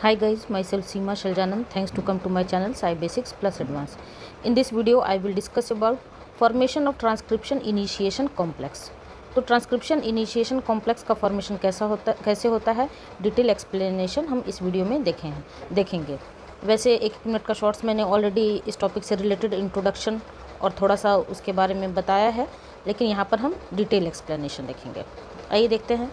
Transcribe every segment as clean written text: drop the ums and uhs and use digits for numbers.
Hi guys, myself Seema Shaljanand. Thanks to come to my channel Sci Basics Plus Advanced. In this video, I will discuss about formation of transcription initiation complex. तो transcription initiation complex का formation कैसे होता है detail explanation हम इस video में देखेंगे। वैसे एक मिनट का शॉर्ट्स मैंने ऑलरेडी इस टॉपिक से रिलेटेड इंट्रोडक्शन और थोड़ा सा उसके बारे में बताया है, लेकिन यहाँ पर हम डिटेल एक्सप्लेनेशन देखेंगे। आइए देखते हैं।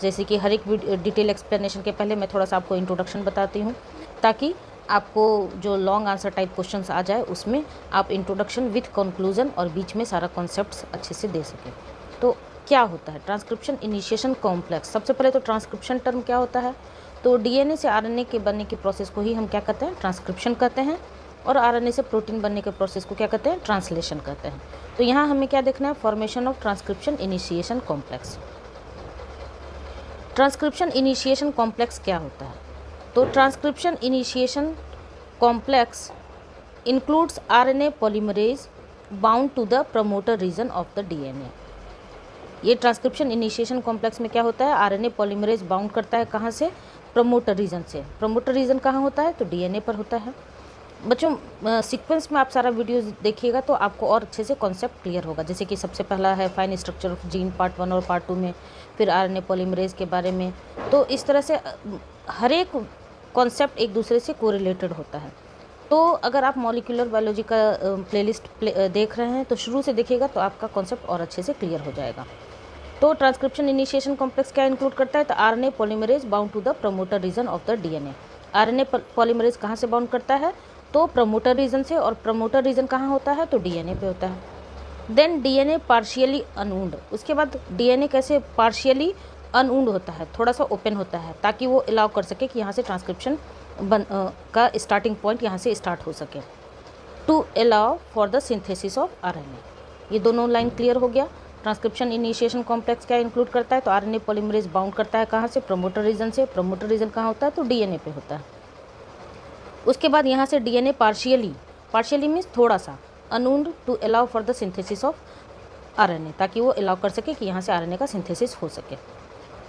जैसे कि हर एक डिटेल एक्सप्लेनेशन के पहले मैं थोड़ा सा आपको इंट्रोडक्शन बताती हूँ, ताकि आपको जो लॉन्ग आंसर टाइप क्वेश्चंस आ जाए उसमें आप इंट्रोडक्शन विथ कंक्लूजन और बीच में सारा कॉन्सेप्ट्स अच्छे से दे सकें। तो क्या होता है ट्रांसक्रिप्शन इनिशिएशन कॉम्प्लेक्स? सबसे पहले तो ट्रांसक्रिप्शन टर्म क्या होता है? तो डीएनए से आरएनए के बनने की प्रोसेस को ही हम क्या कहते हैं? ट्रांसक्रिप्शन कहते हैं। और आरएनए से प्रोटीन बनने के प्रोसेस को क्या कहते हैं? ट्रांसलेशन कहते हैं। तो यहाँ हमें क्या देखना है? Formation of transcription initiation complex. Transcription initiation complex क्या होता है? तो transcription initiation complex includes RNA polymerase bound to the promoter region of the DNA. ये ट्रांसक्रिप्शन इनिशिएशन कॉम्प्लेक्स में क्या होता है? आरएनए पॉलीमरेज बाउंड करता है कहाँ से? प्रमोटर रीजन से। प्रमोटर रीजन कहाँ होता है? तो डीएनए पर होता है। बच्चों सीक्वेंस में आप सारा वीडियो देखिएगा तो आपको और अच्छे से कॉन्सेप्ट क्लियर होगा। जैसे कि सबसे पहला है fine structure of gene part 1 और पार्ट 2 में, फिर आरएनए पॉलीमरेज के बारे में। तो इस तरह से हर एक कॉन्सेप्ट एक दूसरे से कोरिलेटेड होता है। तो अगर आप मॉलिक्यूलर बायोलॉजी का प्लेलिस्ट देख रहे हैं तो शुरू से देखिएगा तो आपका कॉन्सेप्ट और अच्छे से क्लियर हो जाएगा। तो ट्रांसक्रिप्शन इनिशिएशन कॉम्प्लेक्स क्या इंक्लूड करता है? तो RNA polymerase bound to the promoter region of the DNA. RNA polymerase कहाँ से बाउंड करता है? तो प्रमोटर रीजन से। और प्रमोटर रीजन कहाँ होता है? तो डीएनए पे होता है। Then DNA partially unwound. उसके बाद डीएनए कैसे पार्शियली अनवुंड होता है? थोड़ा सा ओपन होता है ताकि वो अलाउ कर सके कि यहाँ से ट्रांसक्रिप्शन का स्टार्टिंग पॉइंट यहाँ से स्टार्ट हो सके। To allow for the synthesis of RNA. ये दोनों लाइन क्लियर हो गया। ट्रांसक्रिप्शन इनिशिएशन कॉम्प्लेक्स क्या इंक्लूड करता है? तो आरएनए पॉलीमरेज बाउंड करता है कहाँ से? प्रमोटर रीजन से। प्रमोटर रीजन कहाँ होता है? तो डीएनए पे होता है। उसके बाद यहाँ से डीएनए पार्शियली मीन्स थोड़ा सा unwound to allow for the synthesis of RNA, ताकि वो अलाउ कर सके कि यहाँ से आरएनए का सिंथेसिस हो सके।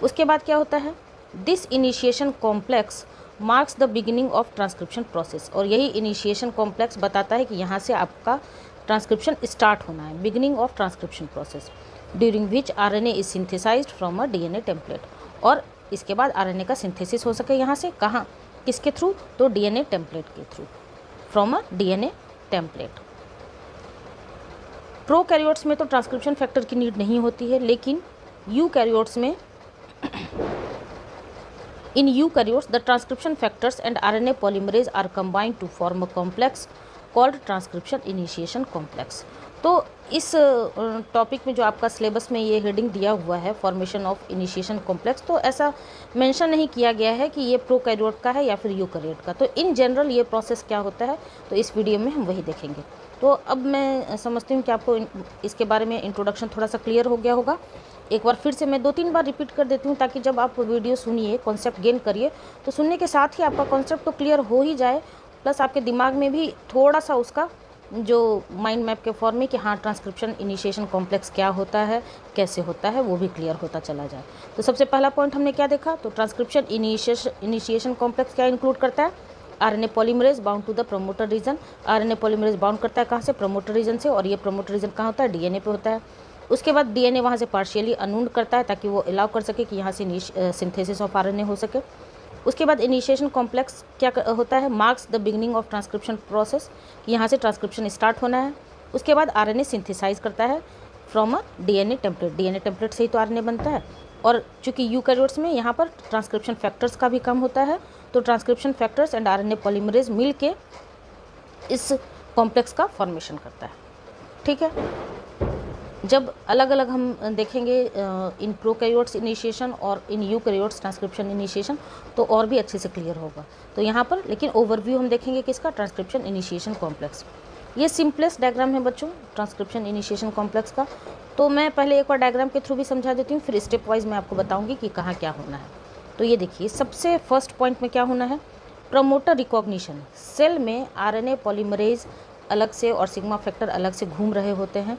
उसके बाद क्या होता है? This initiation complex marks the beginning of transcription process. और यही इनिशिएशन कॉम्प्लेक्स बताता है कि यहाँ से आपका ट्रांसक्रिप्शन स्टार्ट होना है, beginning of transcription process, during which RNA is synthesised from a DNA template. और इसके बाद आरएनए का सिंथेसिस हो सके यहाँ से, कहाँ, किसके थ्रू? तो डीएनए टेम्पलेट के through, from a DNA template. Prokaryotes में तो ट्रांसक्रिप्शन फैक्टर की नीड नहीं होती है, लेकिन यूकैरियोट्स में in eukaryotes the transcription factors and RNA polymerase are combined to form a complex called transcription initiation complex. तो इस टॉपिक में जो आपका सिलेबस में ये हेडिंग दिया हुआ है फॉर्मेशन ऑफ इनिशिएशन कॉम्प्लेक्स, तो ऐसा मेंशन नहीं किया गया है कि ये प्रोकैरियोट का है या फिर यूकैरियोट का। तो इन जनरल ये प्रोसेस क्या होता है, तो इस वीडियो में हम वही देखेंगे। तो अब मैं समझती हूँ कि आपको इसके बारे में इंट्रोडक्शन थोड़ा सा क्लियर हो गया होगा। एक बार फिर से मैं 2-3 बार रिपीट कर देती हूँ, ताकि जब आप वीडियो सुनिए, कॉन्सेप्ट गेन करिए, तो सुनने के साथ ही आपका कॉन्सेप्ट तो क्लियर हो ही जाए, प्लस आपके दिमाग में भी थोड़ा सा उसका जो माइंड मैप के फॉर्म में कि हाँ ट्रांसक्रिप्शन इनिशिएशन कॉम्प्लेक्स क्या होता है, कैसे होता है, वो भी क्लियर होता चला जाए। तो सबसे पहला पॉइंट हमने क्या देखा? तो ट्रांसक्रिप्शन इनिशिएशन कॉम्प्लेक्स क्या इंक्लूड करता है? RNA polymerase bound to the promoter region. RNA polymerase bound करता है कहाँ से? प्रमोटर रीजन से। और ये प्रमोटर रीजन कहाँ होता है? डीएनए पे होता है। उसके बाद डीएनए वहाँ से पार्शियली अनवुंड करता है ताकि वो अलाउ कर सके कि यहाँ से सिंथेसिस ऑफ आरएनए हो सके। उसके बाद इनिशिएशन कॉम्प्लेक्स क्या होता है? Marks the beginning of transcription process, कि यहाँ से ट्रांसक्रिप्शन स्टार्ट होना है। उसके बाद आरएनए सिंथेसाइज करता है from a DNA template. DNA template से ही तो आरएनए बनता है। और चूंकि यूकैरियोट्स में यहाँ पर ट्रांसक्रिप्शन फैक्टर्स का भी काम होता है, तो transcription factors and RNA polymerase मिल के इस कॉम्प्लेक्स का फॉर्मेशन करता है। ठीक है। जब अलग अलग हम देखेंगे इन प्रोकैरियोट्स इनिशिएशन और इन यूकैरियोट्स ट्रांसक्रिप्शन इनिशिएशन, तो और भी अच्छे से क्लियर होगा। तो यहाँ पर लेकिन ओवरव्यू हम देखेंगे किसका? Transcription initiation complex. ये सिंपलेस्ट डायग्राम है बच्चों ट्रांसक्रिप्शन इनिशिएशन कॉम्प्लेक्स का। तो मैं पहले एक बार डायग्राम के थ्रू भी समझा देती हूँ, फिर स्टेप वाइज मैं आपको बताऊँगी कि कहाँ क्या होना है। तो ये देखिए, सबसे फर्स्ट पॉइंट में क्या होना है? Promoter recognition. सेल में आरएनए पॉलीमरेज अलग से और सिग्मा फैक्टर अलग से घूम रहे होते हैं।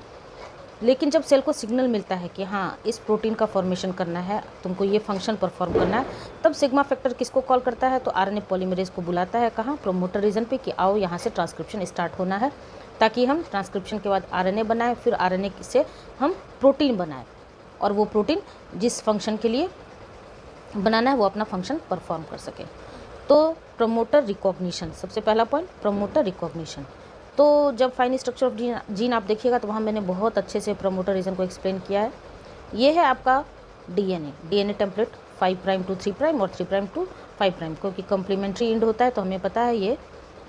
लेकिन जब सेल को सिग्नल मिलता है कि हाँ इस प्रोटीन का फॉर्मेशन करना है, तुमको ये फंक्शन परफॉर्म करना है, तब सिग्मा फैक्टर किसको कॉल करता है? तो आरएनए पॉलीमरेज को बुलाता है कहाँ? प्रोमोटर रीजन पे कि आओ यहाँ से ट्रांसक्रिप्शन स्टार्ट होना है, ताकि हम ट्रांसक्रिप्शन के बाद आरएनए बनाएं, फिर आरएनए से हम प्रोटीन बनाएं और वो प्रोटीन जिस फंक्शन के लिए बनाना है वो अपना फंक्शन परफॉर्म कर सके। तो प्रमोटर रिकॉग्निशन, सबसे पहला पॉइंट प्रमोटर रिकॉग्निशन। तो जब फाइन स्ट्रक्चर ऑफ जीन आप देखिएगा तो वहाँ मैंने बहुत अच्छे से प्रमोटर रीजन को एक्सप्लेन किया है। ये है आपका DNA template 5 prime to 3 prime और 3 प्राइम टू 5 प्राइम, क्योंकि कम्प्लीमेंट्री इंड होता है तो हमें पता है ये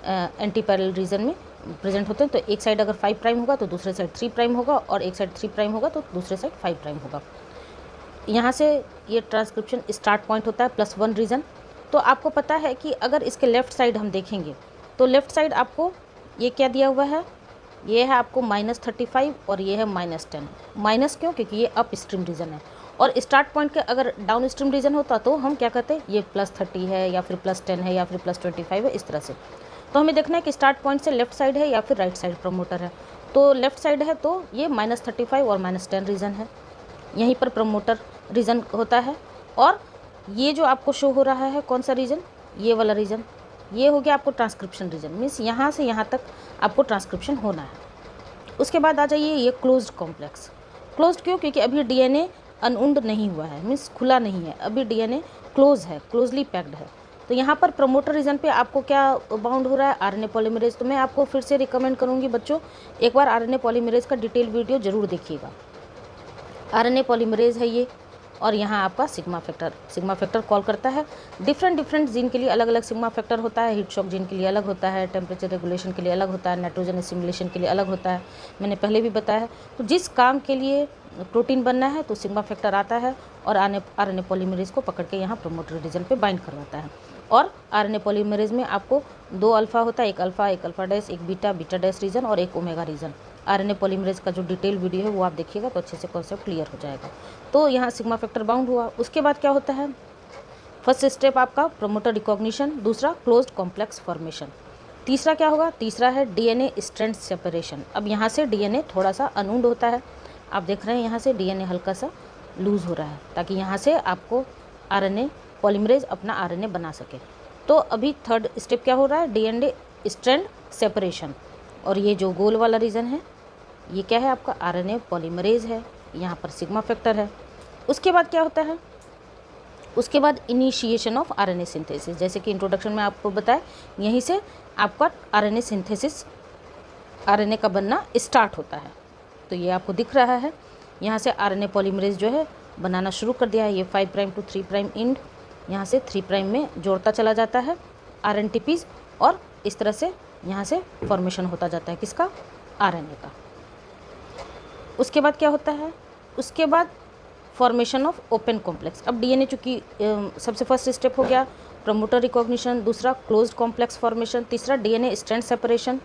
एंटी पैरेलल रीजन में प्रेजेंट होते हैं। तो एक साइड अगर 5 प्राइम होगा तो दूसरे साइड 3 प्राइम होगा, और एक साइड 3 प्राइम होगा तो दूसरे साइड 5 प्राइम होगा। यहाँ से ये ट्रांसक्रिप्शन स्टार्ट पॉइंट होता है +1 रीजन। तो आपको पता है कि अगर इसके लेफ़्ट साइड हम देखेंगे तो लेफ़्ट साइड आपको ये क्या दिया हुआ है? ये है आपको -35 और ये है -10। माइनस क्यों? क्योंकि ये अप स्ट्रीम रीजन है, और स्टार्ट पॉइंट के अगर डाउन स्ट्रीम रीजन होता तो हम क्या कहते? ये +30 है या फिर +10 है या फिर +25 है, इस तरह से। तो हमें देखना है कि स्टार्ट पॉइंट से लेफ्ट साइड है या फिर राइट साइड प्रमोटर है। तो लेफ्ट साइड है तो ये -35 और -10 रीजन है, यहीं पर प्रमोटर रीजन होता है। और ये जो आपको शो हो रहा है कौन सा रीजन? ये वाला रीजन, ये हो गया आपको ट्रांसक्रिप्शन रीजन, मीन्स यहाँ से यहाँ तक आपको ट्रांसक्रिप्शन होना है। उसके बाद आ जाइए ये क्लोज्ड कॉम्प्लेक्स। क्लोज्ड क्यों? क्योंकि अभी डीएनए अनउंड नहीं हुआ है, मीन्स खुला नहीं है, अभी डीएनए क्लोज है, क्लोजली पैक्ड है। तो यहाँ पर प्रमोटर रीजन पे आपको क्या बाउंड हो रहा है? RNA polymerase. तो मैं आपको फिर से रिकमेंड करूँगी बच्चों, एक बार आरएनए पॉलीमरेज का डिटेल वीडियो ज़रूर देखिएगा। आरएनए पॉलीमरेज है ये, और यहाँ आपका सिग्मा फैक्टर कॉल करता है। डिफरेंट जीन के लिए अलग अलग सिग्मा फैक्टर होता है। हीट शॉक जीन के लिए अलग होता है, टेम्परेचर रेगुलेशन के लिए अलग होता है, नाइट्रोजन एसिमिलेशन के लिए अलग होता है, मैंने पहले भी बताया है। तो जिस काम के लिए प्रोटीन बनना है तो सिग्मा फैक्टर आता है और आरएनए पॉलीमरेज को पकड़ के यहाँ प्रोमोटर रीजन पे बाइंड करवाता है। और आरएनए पॉलीमरेज में आपको 2 अल्फ़ा होता है, एक अल्फ़ा डैश, एक बीटा डैश रीजन और एक ओमेगा रीजन। आरएनए पॉलीमरेज का जो डिटेल वीडियो है वो आप देखिएगा तो अच्छे से कॉन्सेप्ट क्लियर हो जाएगा। तो यहाँ सिग्मा फैक्टर बाउंड हुआ। उसके बाद क्या होता है? फर्स्ट स्टेप आपका प्रोमोटर रिकॉग्निशन, दूसरा क्लोज्ड कॉम्प्लेक्स फॉर्मेशन, तीसरा क्या होगा? तीसरा है डीएनए स्ट्रैंड सेपरेशन। अब यहाँ से डीएनए थोड़ा सा अनउंड होता है, आप देख रहे हैं यहाँ से डीएनए हल्का सा लूज़ हो रहा है, ताकि यहाँ से आपको आरएनए पॉलीमरेज अपना आरएनए बना सके। तो अभी थर्ड स्टेप क्या हो रहा है? DNA strand separation. और ये जो गोल वाला रीजन है ये क्या है? आपका आरएनए पॉलीमरेज है, यहाँ पर सिग्मा फैक्टर है। उसके बाद क्या होता है? उसके बाद इनिशिएशन ऑफ आरएनए सिंथेसिस, जैसे कि इंट्रोडक्शन में आपको बताया, यहीं से आपका आरएनए सिंथेसिस, आरएनए का बनना स्टार्ट होता है। तो ये आपको दिख रहा है, यहाँ से आरएनए पॉलीमरेज जो है बनाना शुरू कर दिया है। ये 5 प्राइम टू 3 प्राइम इंड यहाँ से 3 प्राइम में जोड़ता चला जाता है आरएनटीपीज, और इस तरह से यहाँ से फॉर्मेशन होता जाता है किसका? आरएनए का। उसके बाद क्या होता है? उसके बाद फॉर्मेशन ऑफ ओपन कॉम्प्लेक्स। अब डीएनए चूँकि सबसे फर्स्ट स्टेप हो गया प्रमोटर रिकॉग्निशन, दूसरा क्लोज्ड कॉम्प्लेक्स फॉर्मेशन, तीसरा डीएनए स्ट्रैंड सेपरेशन,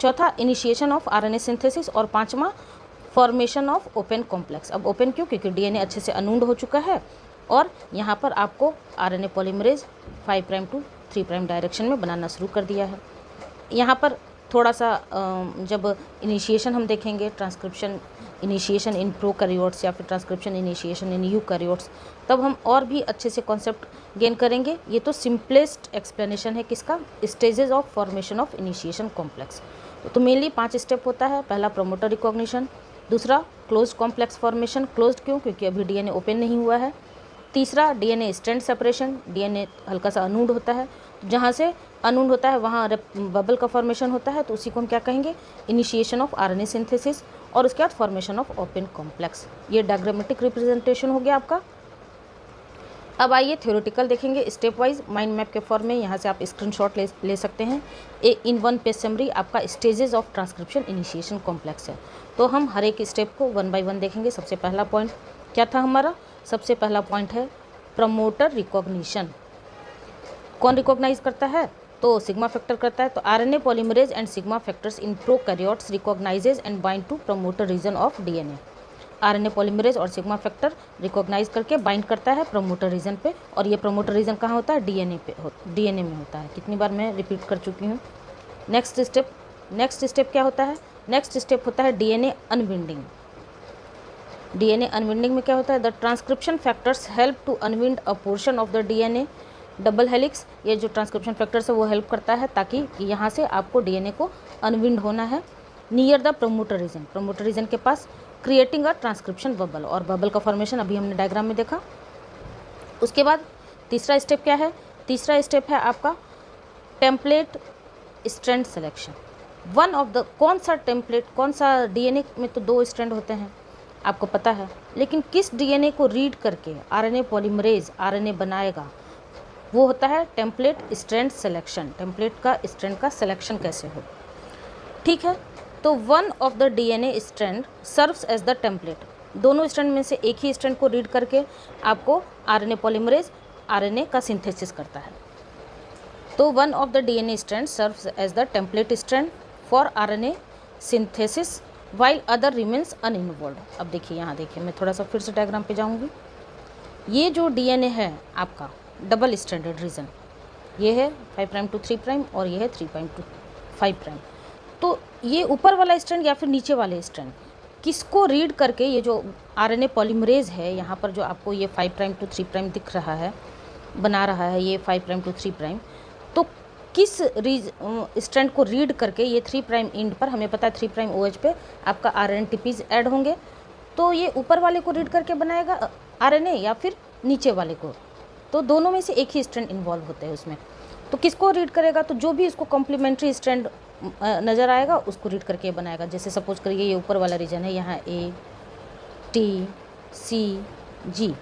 चौथा इनिशिएशन ऑफ आरएनए सिंथेसिस, और पांचवा फॉर्मेशन ऑफ ओपन कॉम्प्लेक्स। अब ओपन क्यों? क्योंकि डीएनए अच्छे से अनउंड हो चुका है और यहाँ पर आपको RNA polymerase 5 prime to 3 prime direction में बनाना शुरू कर दिया है। यहाँ पर थोड़ा सा जब इनिशिएशन हम देखेंगे, ट्रांसक्रिप्शन इनिशिएशन इन प्रोकैरियोट्स या फिर ट्रांसक्रिप्शन इनिशिएशन इन यूकैरियोट्स, तब हम और भी अच्छे से कॉन्सेप्ट गेन करेंगे। ये तो सिंपलेस्ट एक्सप्लेनेशन है किसका? Stages of formation of initiation complex. तो मेनली 5 स्टेप होता है। पहला प्रमोटर रिकॉग्निशन, दूसरा क्लोज्ड कॉम्प्लेक्स फॉर्मेशन, क्लोज्ड क्यों? क्योंकि अभी डीएनए ओपन नहीं हुआ है। तीसरा डीएनए स्ट्रैंड सेपरेशन, डीएनए हल्का सा अनउंड होता है, जहाँ से अनउंड होता है वहाँ बबल का फॉर्मेशन होता है, तो उसी को हम क्या कहेंगे? इनिशिएशन ऑफ आरएनए सिंथेसिस, और उसके बाद फॉर्मेशन ऑफ ओपन कॉम्प्लेक्स। ये डायग्रामेटिक रिप्रेजेंटेशन हो गया आपका। अब आइए थ्योरेटिकल देखेंगे स्टेप वाइज माइंड मैप के फॉर्म में। यहाँ से आप स्क्रीनशॉट ले सकते हैं। इन 1 पेज समरी आपका stages of transcription initiation complex है। तो हम हर एक स्टेप को 1 बाय 1 देखेंगे। सबसे पहला पॉइंट क्या था हमारा? सबसे पहला पॉइंट है प्रमोटर रिकॉग्निशन। कौन रिकॉग्नाइज करता है? तो सिग्मा फैक्टर करता है। तो RNA polymerase and sigma factors in prokaryotes recognises and bind to promoter region of DNA. RNA polymerase और सिग्मा फैक्टर रिकॉग्नाइज करके बाइंड करता है प्रमोटर रीजन पे, और ये प्रमोटर रीजन कहाँ होता है? डीएनए में होता है। कितनी बार मैं रिपीट कर चुकी हूँ। नेक्स्ट स्टेप क्या होता है? नेक्स्ट स्टेप होता है डीएनए अनबिंडिंग। डीएनए अनविंडिंग में क्या होता है, the transcription factors help to unwind a portion of the DNA double helix. ये जो ट्रांसक्रिप्शन फैक्टर्स है वो हेल्प करता है ताकि यहाँ से आपको डीएनए को अनविंड होना है नियर द प्रोमोटर रीजन के पास, क्रिएटिंग अ ट्रांसक्रिप्शन बबल, और बबल का फॉर्मेशन अभी हमने डायग्राम में देखा। उसके बाद तीसरा स्टेप क्या है, तीसरा स्टेप है आपका template strand selection. One of the कौन सा टेम्पलेट, कौन सा डीएनए में तो 2 स्ट्रैंड होते हैं आपको पता है, लेकिन किस डीएनए को रीड करके आरएनए पॉलीमरेज आरएनए बनाएगा वो होता है टेम्पलेट स्ट्रैंड सिलेक्शन। टेम्पलेट का स्ट्रैंड का सिलेक्शन कैसे हो, ठीक है। तो one of the DNA strand serves as the template, दोनों स्ट्रैंड में से एक ही स्ट्रैंड को रीड करके आपको आरएनए पॉलीमरेज आरएनए का सिंथेसिस करता है। तो one of the DNA strand serves as the template strand for RNA synthesis while other remains uninvolved. अब देखिए यहाँ देखिए, मैं थोड़ा सा फिर से डायग्राम पे जाऊँगी। ये जो डीएनए है आपका डबल स्ट्रैंडेड रीजन, ये है 5 प्राइम टू 3 प्राइम और ये है 3 प्राइम टू 5 प्राइम। तो ये ऊपर वाला स्ट्रैंड या फिर नीचे वाले स्ट्रैंड किसको रीड करके, ये जो आरएनए पॉलीमरेज है यहाँ पर जो आपको ये 5 प्राइम टू 3 प्राइम दिख रहा है, बना रहा है ये 5 प्राइम टू 3 प्राइम, तो किस स्ट्रैंड को रीड करके ये 3 प्राइम एंड पर, हमें पता है 3 प्राइम OH पे आपका RNTPs ऐड होंगे, तो ये ऊपर वाले को रीड करके बनाएगा आरएनए या फिर नीचे वाले को, तो दोनों में से एक ही स्ट्रैंड इन्वॉल्व होते हैं उसमें। तो किसको रीड करेगा, तो जो भी इसको कॉम्प्लीमेंट्री स्ट्रैंड नज़र आएगा उसको रीड करके बनाएगा। जैसे सपोज करिए ये ऊपर वाला रीजन है, यहाँ ATCG,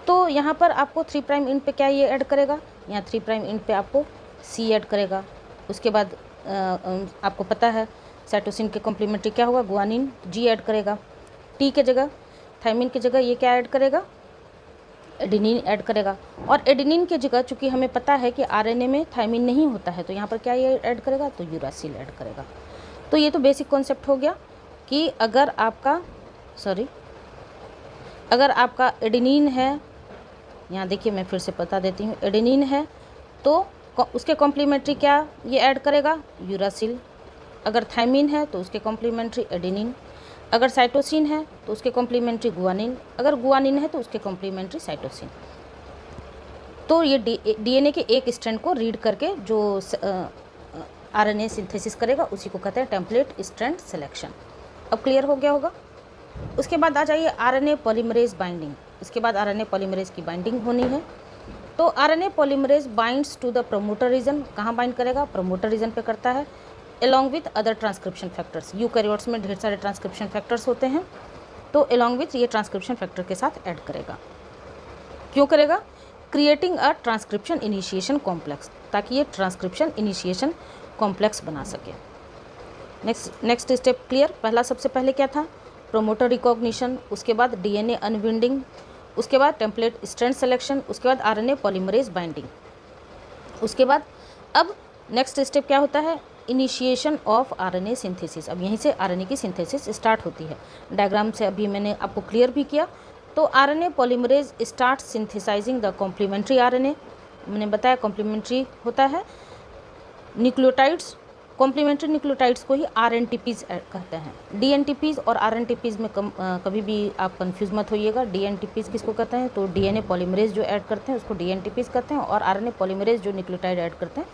तो यहाँ पर आपको 3 प्राइम एंड पे क्या ये ऐड करेगा, यहाँ 3 प्राइम एंड पे आपको C ऐड करेगा। उसके बाद आपको पता है साइटोसिन के कॉम्प्लीमेंट्री क्या होगा, गुआनिन G ऐड करेगा। T के जगह, थायमिन की जगह ये क्या ऐड करेगा, एडेनिन ऐड करेगा। और एडेनिन की जगह चूँकि हमें पता है कि आरएनए में थायमिन नहीं होता है, तो यहाँ पर क्या ये ऐड करेगा, तो यूरासिल ऐड करेगा। तो ये तो बेसिक कॉन्सेप्ट हो गया कि अगर आपका एडेनिन है, यहाँ देखिए मैं फिर से बता देती हूँ, एडेनिन है तो उसके कॉम्प्लीमेंट्री क्या ये ऐड करेगा, यूरासिल। अगर थायमिन है तो उसके कॉम्प्लीमेंट्री एडेनिन। अगर साइटोसिन है तो उसके कॉम्प्लीमेंट्री गुआनिन। अगर गुआनिन है तो उसके कॉम्प्लीमेंट्री साइटोसिन। तो ये डीएनए के एक स्ट्रैंड को रीड करके जो आरएनए सिंथेसिस करेगा उसी को कहते हैं टेम्पलेट स्ट्रैंड सिलेक्शन। अब क्लियर हो गया होगा। उसके बाद आ जाइए आरएनए पॉलीमरेज बाइंडिंग। इसके बाद आरएनए पॉलीमरेज की बाइंडिंग होनी है। तो RNA polymerase binds to the promoter region. कहाँ बाइंड करेगा, प्रमोटर रीजन पे करता है, along with other transcription factors. Eukaryotes में ढेर सारे ट्रांसक्रिप्शन फैक्टर्स होते हैं, तो along with ये ट्रांसक्रिप्शन फैक्टर के साथ ऐड करेगा। क्यों करेगा, creating a transcription initiation complex, ताकि ये ट्रांसक्रिप्शन इनिशिएशन कॉम्प्लेक्स बना सके। Next step clear. पहला सबसे पहले क्या था, प्रोमोटर रिकॉग्निशन, उसके बाद डीएनए अनविंडिंग, उसके बाद टेम्पलेट स्ट्रैंड सिलेक्शन, उसके बाद आरएनए पॉलीमरेज बाइंडिंग। उसके बाद अब नेक्स्ट स्टेप क्या होता है, इनिशिएशन ऑफ आरएनए सिंथेसिस। अब यहीं से आरएनए की सिंथेसिस स्टार्ट होती है। डायग्राम से अभी मैंने आपको क्लियर भी किया। तो RNA polymerase start synthesising the complementary RNA. मैंने बताया कॉम्प्लीमेंट्री होता है न्यूक्लियोटाइड्स, कॉम्प्लीमेंट्री न्यूक्लियोटाइड्स को ही आरएनटीपीज कहते हैं। डीएनटीपीज और आरएनटीपीज में कभी भी आप कंफ्यूज मत होइएगा। डीएनटीपीज किसको कहते हैं, तो डीएनए पॉलीमरेज जो ऐड करते हैं उसको डीएनटीपीज कहते हैं, और आरएनए पॉलीमरेज जो न्यूक्लियोटाइड ऐड करते हैं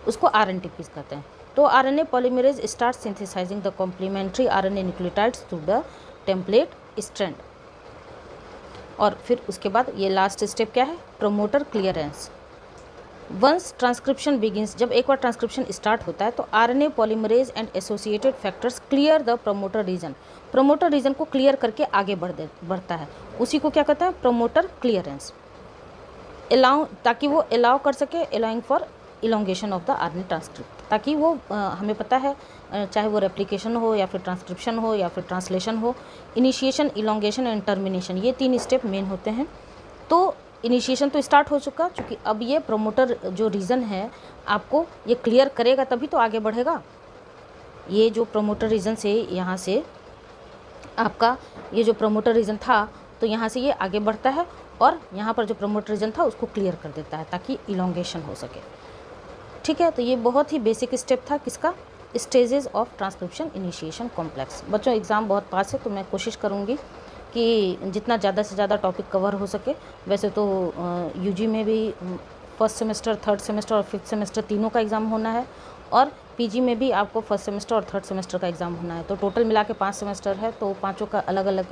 उसको आरएनटीपीज कहते हैं। तो RNA polymerase start synthesising the complementary RNA nucleotides through the template strand. और फिर उसके बाद ये लास्ट स्टेप क्या है, promoter clearance. Once transcription begins, जब एक बार ट्रांसक्रिप्शन स्टार्ट होता है तो RNA polymerase and associated factors clear the promoter region. Promoter region को क्लियर करके आगे बढ़ता है, उसी को क्या कहते हैं, प्रोमोटर क्लियरेंस। अलाउ, ताकि वो अलाउ कर सके, allowing for elongation of the RNA transcript, ताकि वो हमें पता है चाहे वो रेप्लिकेशन हो या फिर ट्रांसक्रिप्शन हो या फिर ट्रांसलेशन हो, इनिशिएशन, इलोंगेशन एंड टर्मिनेशन, ये 3 स्टेप मेन होते हैं। तो इनिशिएशन तो स्टार्ट हो चुका, क्योंकि अब ये प्रोमोटर जो रीज़न है आपको ये क्लियर करेगा तभी तो आगे बढ़ेगा। ये जो प्रोमोटर रीज़न से यहाँ से आपका ये जो प्रोमोटर रीज़न था तो यहाँ से ये आगे बढ़ता है, और यहाँ पर जो प्रोमोटर रीज़न था उसको क्लियर कर देता है ताकि इलोंगेशन हो सके। ठीक है, तो ये बहुत ही बेसिक स्टेप था किसका, stages of transcription initiation complex. बच्चों एग्ज़ाम बहुत पास है तो मैं कोशिश करूँगी कि जितना ज़्यादा से ज़्यादा टॉपिक कवर हो सके। वैसे तो यूजी में भी फर्स्ट सेमेस्टर, थर्ड सेमेस्टर और फिफ्थ सेमेस्टर तीनों का एग्ज़ाम होना है, और पीजी में भी आपको फर्स्ट सेमेस्टर और थर्ड सेमेस्टर का एग्ज़ाम होना है। तो टोटल मिला के 5 सेमेस्टर है, तो पाँचों का अलग अलग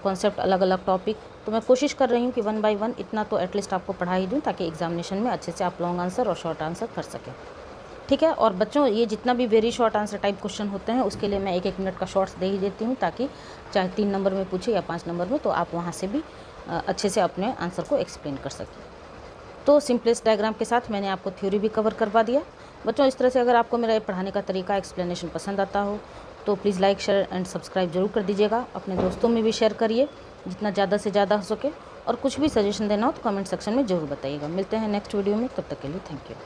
कॉन्सेप्ट, अलग अलग टॉपिक। तो मैं कोशिश कर रही हूँ कि 1 बाय 1 इतना तो एटलीस्ट आपको पढ़ा ही दूँ, ताकि एग्जामिनेशन में अच्छे से आप लॉन्ग आंसर और शॉर्ट आंसर कर सकें। ठीक है। और बच्चों, ये जितना भी very short answer type question होते हैं उसके लिए मैं 1-1 मिनट का शॉर्ट्स दे ही देती हूँ, ताकि चाहे 3 नंबर में पूछे या 5 नंबर में, तो आप वहाँ से भी अच्छे से अपने आंसर को एक्सप्लेन कर सकें। तो सिंपलेस्ट डायग्राम के साथ मैंने आपको थ्योरी भी कवर करवा दिया। बच्चों, इस तरह से अगर आपको मेरा ये पढ़ाने का तरीका, एक्सप्लेनेशन पसंद आता हो तो please like, share and subscribe जरूर कर दीजिएगा। अपने दोस्तों में भी शेयर करिए जितना ज़्यादा से ज़्यादा हो सके, और कुछ भी सजेशन देना हो तो कमेंट सेक्शन में ज़रूर बताइएगा। मिलते हैं नेक्स्ट वीडियो में, तब तक के लिए थैंक यू।